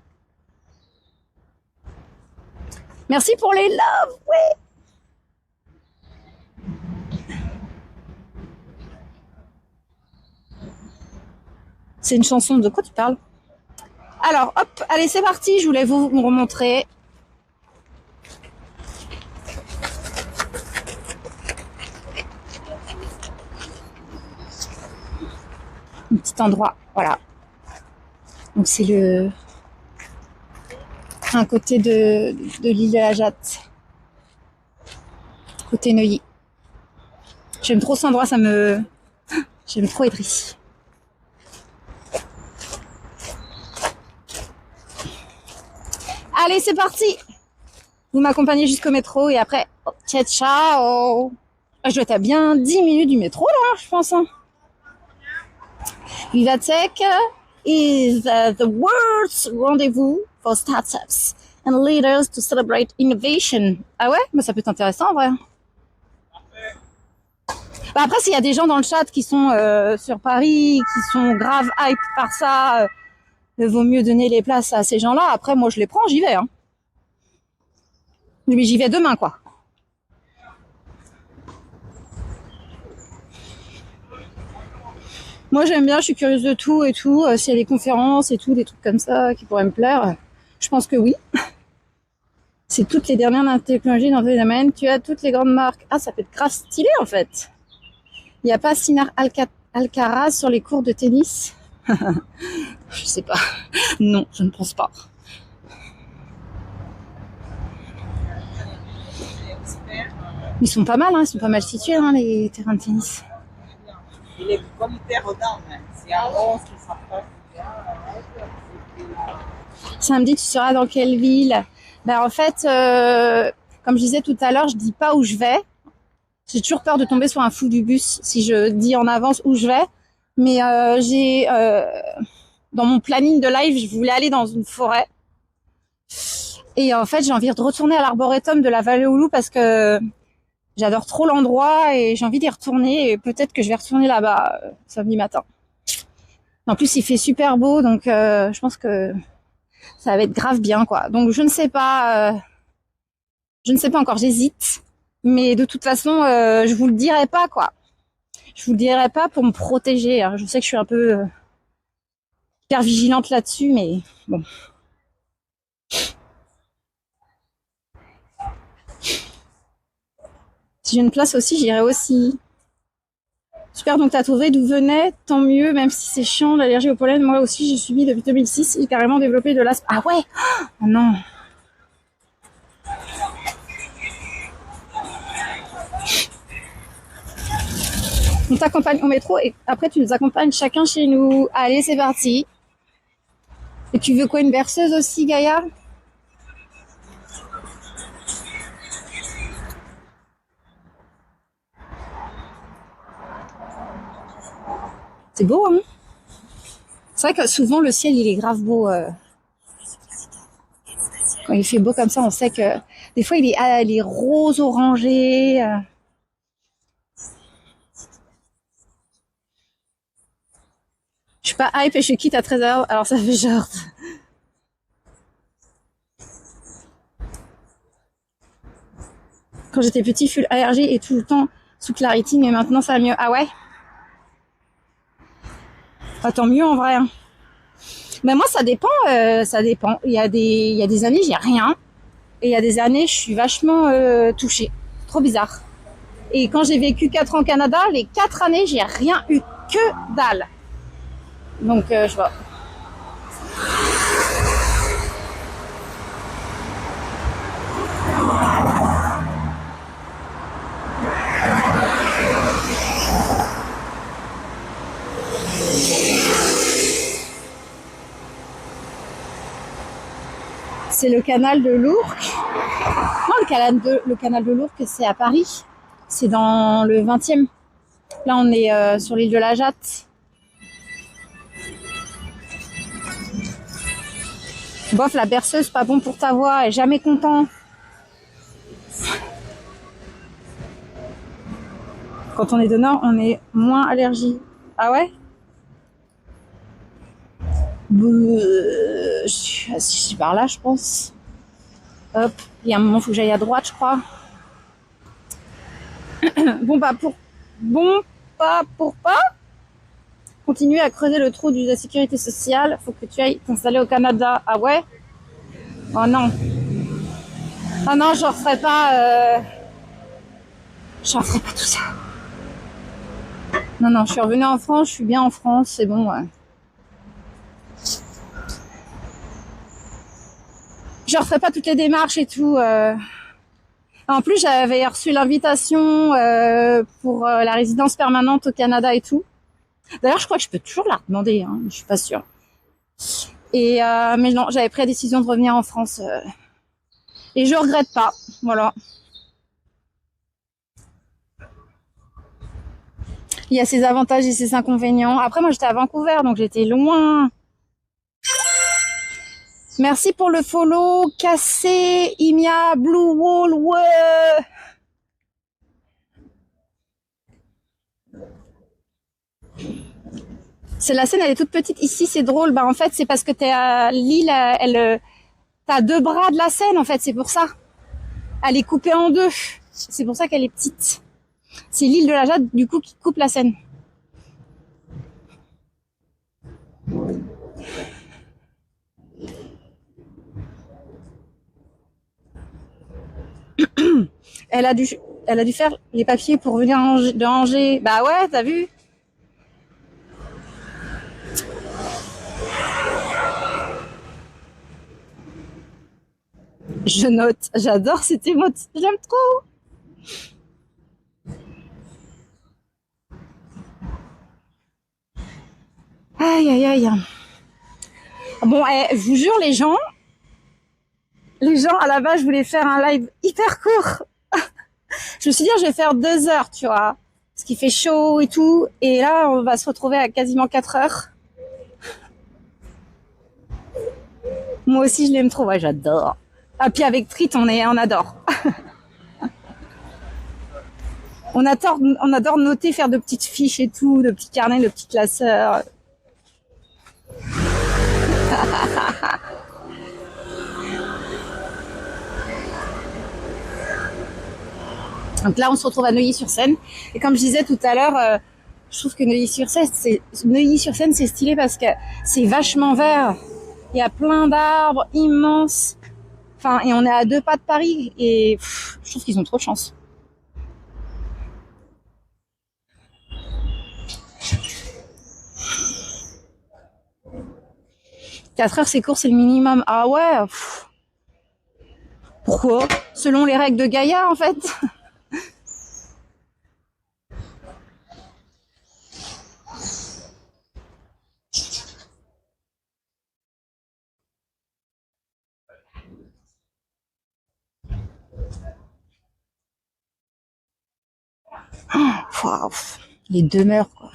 Merci pour les loves, ouais. C'est une chanson, de quoi tu parles? Alors, hop, allez, c'est parti. Je voulais vous remontrer. Un petit endroit, voilà. Donc c'est un côté de l'île de la Jatte, côté Neuilly. J'aime trop cet endroit, j'aime trop être ici. Allez, c'est parti. Vous m'accompagnez jusqu'au métro et après, ciao. Je dois être à bien 10 minutes du métro là, je pense. Hein. Vivatech is the world's rendezvous for startups and leaders to celebrate innovation. Ah ouais? Mais ça peut être intéressant en vrai. Bah après, s'il y a des gens dans le chat qui sont sur Paris, qui sont grave hype par ça, vaut mieux donner les places à ces gens-là. Après, moi, je les prends, j'y vais. Hein. Mais j'y vais demain, quoi. Moi, j'aime bien, je suis curieuse de tout et tout. S'il y a des conférences et tout, des trucs comme ça qui pourraient me plaire, je pense que oui. C'est toutes les dernières technologies dans le domaine. Tu as toutes les grandes marques. Ah, ça peut être grave stylé, en fait. Il n'y a pas Sinar Alcaraz sur les cours de tennis? Je sais pas. Non, je ne pense pas. Ils sont pas mal, hein, ils sont pas mal situés, hein, les terrains de tennis. Il est comme Terre-Dame, c'est un monstre qui s'approche. Samedi, tu seras dans quelle ville? Ben, en fait, comme je disais tout à l'heure, je dis pas où je vais. J'ai toujours peur de tomber sur un fou du bus si je dis en avance où je vais. Mais dans mon planning de live, je voulais aller dans une forêt. Et en fait, j'ai envie de retourner à l'arboretum de la Vallée aux Loups parce que j'adore trop l'endroit et j'ai envie d'y retourner. Et peut-être que je vais retourner là-bas samedi matin. En plus, il fait super beau, donc je pense que ça va être grave bien, quoi. Donc, je ne sais pas encore, j'hésite. Mais de toute façon, je vous le dirai pas, quoi. Je vous le dirai pas pour me protéger. Hein. Je sais que je suis un peu hyper vigilante là-dessus, mais bon. Si j'ai une place aussi, j'irai aussi. Super, donc t'as trouvé d'où venait, tant mieux, même si c'est chiant, l'allergie au pollen. Moi aussi, j'ai subi depuis 2006 et carrément développé de l'asthme. Ah ouais? Oh non. On t'accompagne au métro et après tu nous accompagnes chacun chez nous. Allez, c'est parti. Et tu veux quoi, une berceuse aussi, Gaïa? C'est beau, hein? C'est vrai que souvent le ciel il est grave beau. Quand il fait beau comme ça, on sait que des fois il est rose orangé. Je suis pas hype et je quitte à 13h, alors ça fait genre. Quand j'étais petit, full allergie et tout le temps sous claritine, mais maintenant ça va mieux. Ah ouais? Bah, tant mieux en vrai. Hein. Mais moi ça dépend, ça dépend. Il y a des années j'ai rien et il y a des années je suis vachement touchée. Trop bizarre. Et quand j'ai vécu 4 ans au Canada, les 4 années j'ai rien eu, que dalle. Donc je vois. C'est le canal de l'Ourcq. Non, le canal de l'Ourcq, c'est à Paris. C'est dans le 20e. Là, on est sur l'île de la Jatte. Bof, la berceuse, pas bon pour ta voix, est jamais content. Quand on est donneur, on est moins allergique. Ah ouais? Je suis par là, je pense. Hop, il y a un moment, il faut que j'aille à droite, je crois. Bon, pas pour pas. Continuer à creuser le trou de la sécurité sociale. Faut que tu ailles t'installer au Canada. Ah ouais? Oh non. Ah non, j'en ferai pas. J'en ferai pas tout ça. Non, je suis revenue en France, je suis bien en France, c'est bon. Ouais. Je referai pas toutes les démarches et tout. En plus, j'avais reçu l'invitation pour la résidence permanente au Canada et tout. D'ailleurs, je crois que je peux toujours la demander, hein, je suis pas sûre. Et mais non, j'avais pris la décision de revenir en France et je regrette pas. Voilà. Il y a ses avantages et ses inconvénients. Après, moi, j'étais à Vancouver, donc j'étais loin. Merci pour le follow, Cassé, Imia, Blue Wall, ouais. C'est la scène, elle est toute petite. Ici, c'est drôle. Bah, en fait, c'est parce que t'es à l'île, t'as 2 bras de la Seine, en fait, c'est pour ça. Elle est coupée en 2. C'est pour ça qu'elle est petite. C'est l'île de la Jatte, du coup, qui coupe la Seine. Elle a dû faire les papiers pour venir de Angers. Bah ouais, t'as vu? Je note. J'adore cette émote. J'aime trop. Aïe, aïe, aïe. Bon, je vous jure, les gens, à la base, je voulais faire un live hyper court. Je me suis dit, je vais faire 2 heures, tu vois. Parce qu'il fait chaud et tout. Et là, on va se retrouver à quasiment 4 heures. Moi aussi, je l'aime trop. Ouais, j'adore. Ah, puis avec Trit, on adore. On adore noter, faire de petites fiches et tout, de petits carnets, de petits classeurs. Donc là, on se retrouve à Neuilly-sur-Seine. Et comme je disais tout à l'heure, je trouve que Neuilly-sur-Seine, c'est stylé parce que c'est vachement vert. Il y a plein d'arbres immenses. Enfin, et on est à 2 pas de Paris. Et je trouve qu'ils ont trop de chance. « 4 heures, c'est court, c'est le minimum. » Ah ouais. Pourquoi? Selon les règles de Gaïa, en fait. Les demeures, quoi.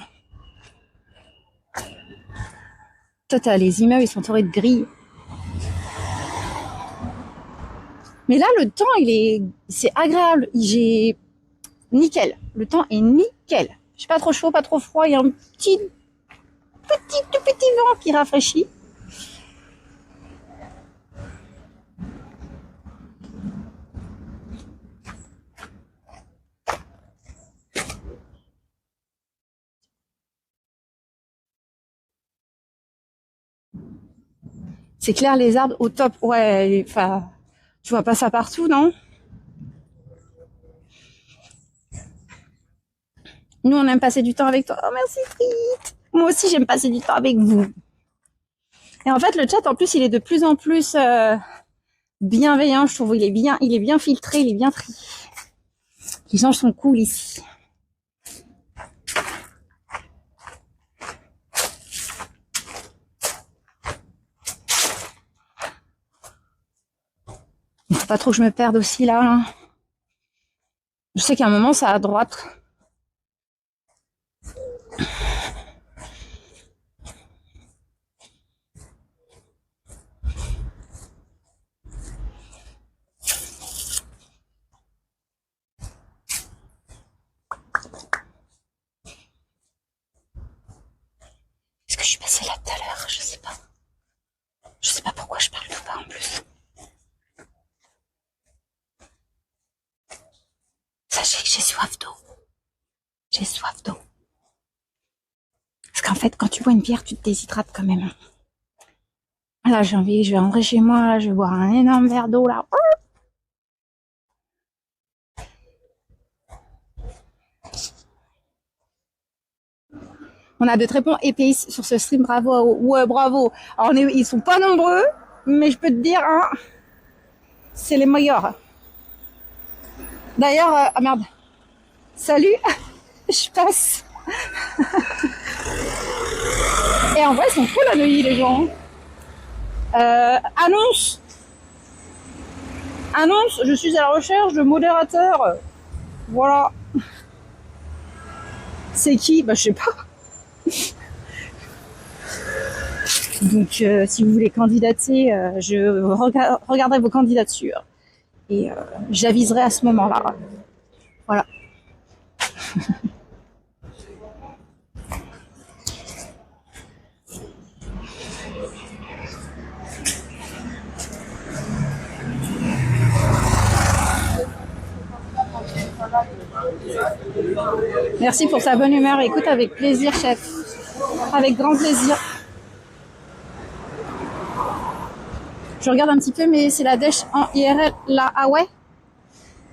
Toi, les immeubles, ils sont entourés de grilles. Mais là, le temps, c'est agréable. Nickel. Le temps est nickel. Je suis pas trop chaud, pas trop froid. Il y a un tout petit vent qui rafraîchit. C'est clair, les arbres au top. Ouais, enfin, tu vois pas ça partout, non? Nous, on aime passer du temps avec toi. Oh, merci, Frit. Moi aussi, j'aime passer du temps avec vous. Et en fait, le chat, en plus, il est de plus en plus bienveillant, je trouve. Il est bien filtré, il est bien tri. Les gens sont cool ici. Il faut pas trop que je me perde aussi là. Je sais qu'à un moment, c'est à droite. Est-ce que je suis passée là tout à l'heure? Je sais pas. Je sais pas pourquoi je parle tout bas en plus. Sachez que j'ai soif d'eau. J'ai soif d'eau. Parce qu'en fait, quand tu bois une bière, tu te déshydrates quand même. Là, je vais rentrer chez moi, là, je vais boire un énorme verre d'eau, là. On a de très bons épéistes sur ce stream, bravo. Ouais, bravo. Alors, ils sont pas nombreux, mais je peux te dire, hein, c'est les meilleurs. D'ailleurs, ah merde. Salut, je passe. Et en vrai, ils sont cool à Neuilly, les gens. Annonce, je suis à la recherche de modérateurs. Voilà. C'est qui? Bah, je sais pas. Donc, si vous voulez candidater, je regarderai vos candidatures. Et j'aviserai à ce moment-là. Voilà. Merci pour sa bonne humeur. Écoute, avec plaisir, chef. Avec grand plaisir. Je regarde un petit peu, mais c'est la dèche en IRL là. Ah ouais?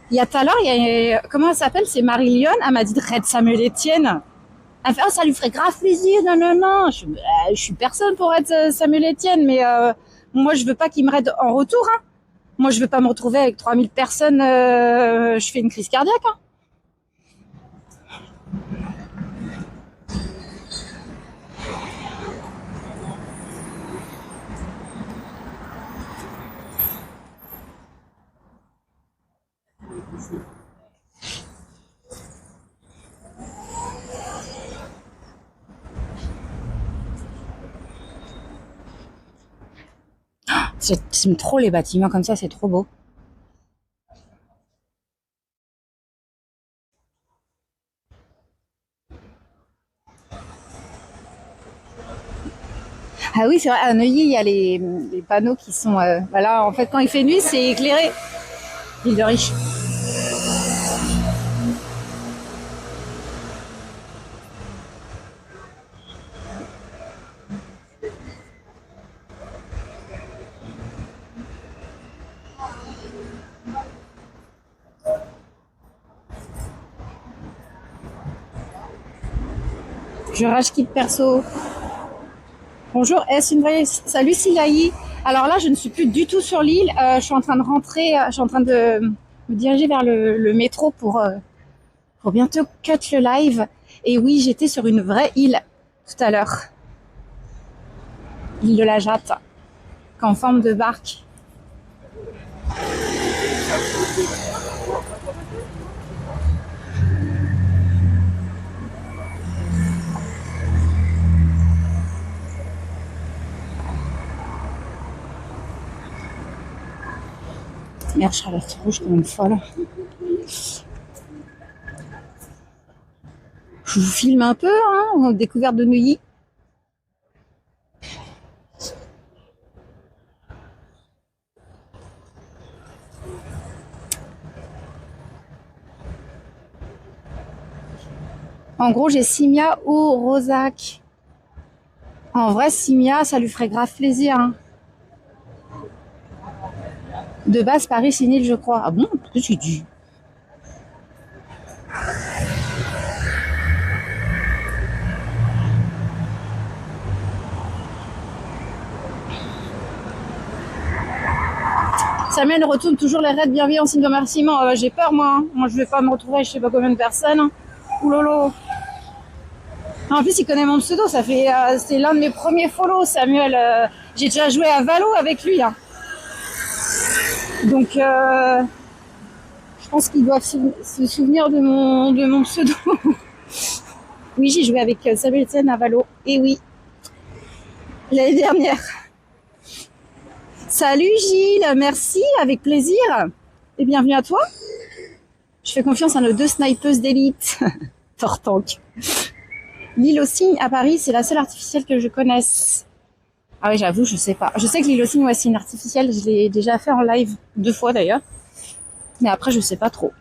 Il y a tout à l'heure, comment elle s'appelle? C'est Marie-Lyon. Elle m'a dit de raid Samuel Etienne. Elle fait, oh, ça lui ferait grave plaisir. Non. Je suis personne pour être Samuel Etienne, mais moi, je veux pas qu'il me raide en retour. Hein. Moi, je veux pas me retrouver avec 3000 personnes. Je fais une crise cardiaque. Hein. J'aime trop les bâtiments comme ça, c'est trop beau. Ah oui, c'est vrai, à Neuilly, il y a les panneaux qui sont... voilà, en fait, quand il fait nuit, c'est éclairé. Ville de riche. Je rage quitte perso. Bonjour, est-ce une vraie... Salut Silaï. Alors là, je ne suis plus du tout sur l'île. Je suis en train de rentrer, je suis en train de me diriger vers le métro pour bientôt cut le live. Et oui, j'étais sur une vraie île tout à l'heure. L'île de la Jatte, en forme de barque. Merde, je traverse rouge comme une folle. Je vous filme un peu, hein, découverte de Neuilly. En gros, j'ai Simia ou Rosac. En vrai, Simia, ça lui ferait grave plaisir. Hein. De base, Paris, c'est une île, je crois. Ah bon? Qu'est-ce que tu dis? Samuel retourne toujours les raids bienveillants, signe de remerciement. J'ai peur, moi. Hein. Moi, je vais pas me retrouver, je sais pas combien de personnes. Hein. Oulolo. En plus, il connaît mon pseudo. Ça fait, c'est l'un de mes premiers follow, Samuel. J'ai déjà joué à Valo avec lui. Hein. Donc, je pense qu'ils doivent se souvenir de mon pseudo. Oui, j'ai joué avec Samuel Etienne à Valo. Et oui, l'année dernière. Salut Gilles, merci, avec plaisir. Et bienvenue à toi. Je fais confiance à nos 2 snipeuses d'élite. Tortank. L'île aux cygnes à Paris, c'est la seule artificielle que je connaisse. Ah oui, j'avoue, je sais pas. Je sais que l'île aux cygnes, ouais, c'est une artificielle. Je l'ai déjà fait en live 2 fois d'ailleurs. Mais après, je sais pas trop.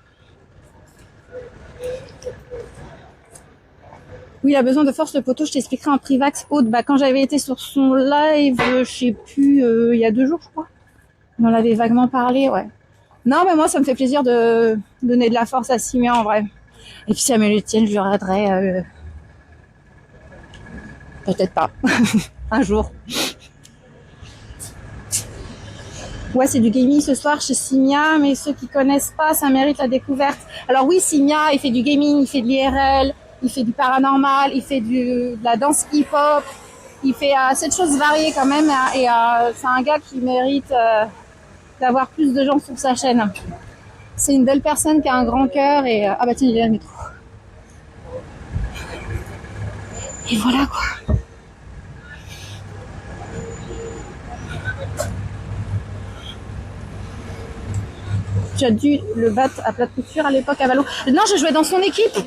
Oui, il a besoin de force, le poteau. Je t'expliquerai en privax. Aude, bah, quand j'avais été sur son live, je sais plus, il y a 2 jours, je crois. On en avait vaguement parlé, ouais. Non, mais moi, ça me fait plaisir de donner de la force à Simia, en vrai. Et puis, Samuel Etienne, je le raiderai, peut-être pas. Un jour. Ouais, c'est du gaming ce soir chez Simia, mais ceux qui connaissent pas, ça mérite la découverte. Alors oui, Simia, il fait du gaming, il fait de l'IRL, il fait du paranormal, il fait de la danse hip-hop, il fait cette chose variée quand même, et c'est un gars qui mérite d'avoir plus de gens sur sa chaîne. C'est une belle personne qui a un grand cœur, et ah bah tiens, il est là le métro. Et voilà quoi. Tu as dû le battre à plat de couture à l'époque à Valo. Non, je jouais dans son équipe.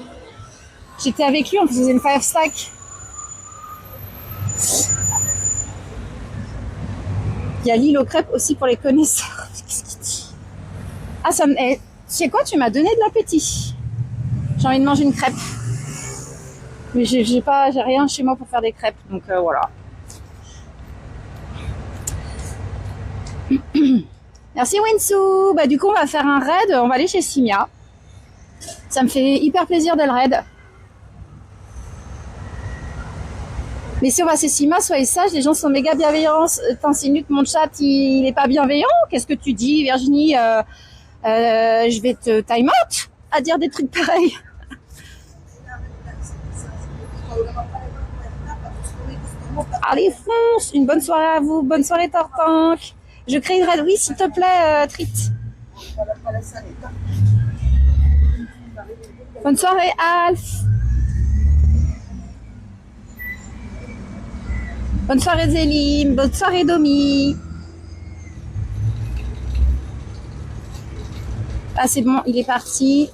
J'étais avec lui, on faisait une 5 stack. Il y a l'île aux crêpes aussi pour les connaisseurs. Qu'est-ce qu'il dit? Ah, ça me... tu sais quoi, tu m'as donné de l'appétit. J'ai envie de manger une crêpe. Mais j'ai rien chez moi pour faire des crêpes, donc voilà. Merci Winsou. Bah du coup on va faire un raid, on va aller chez Simia. Ça me fait hyper plaisir de le raid. Mais si on va chez Simia, soyez sages, les gens sont méga bienveillants. T'insinues que mon chat il est pas bienveillant? Qu'est-ce que tu dis Virginie? Je vais te time out à dire des trucs pareils. Allez fonce, une bonne soirée à vous, bonne soirée Tortank. Je crée une raid, oui s'il te plaît Trit. Bonne soirée Alf. Bonne soirée Zélim, bonne soirée Domi. Ah, c'est bon, il est parti.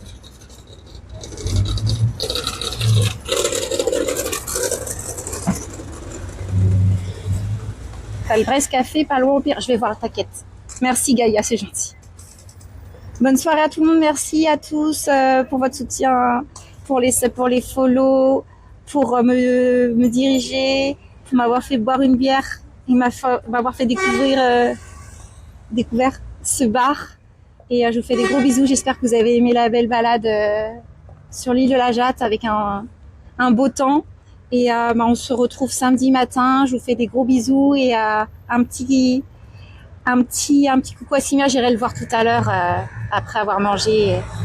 T'as le Brest Café, pas loin au pire. Je vais voir, t'inquiète. Merci Gaïa, c'est gentil. Bonne soirée à tout le monde. Merci à tous pour votre soutien, pour les follow, pour me diriger, pour m'avoir fait boire une bière et m'avoir fait découvrir ce bar. Et je vous fais des gros bisous. J'espère que vous avez aimé la belle balade sur l'île de la Jatte avec un beau temps. Et on se retrouve samedi matin. Je vous fais des gros bisous et un petit coucou à Simia. J'irai le voir tout à l'heure après avoir mangé.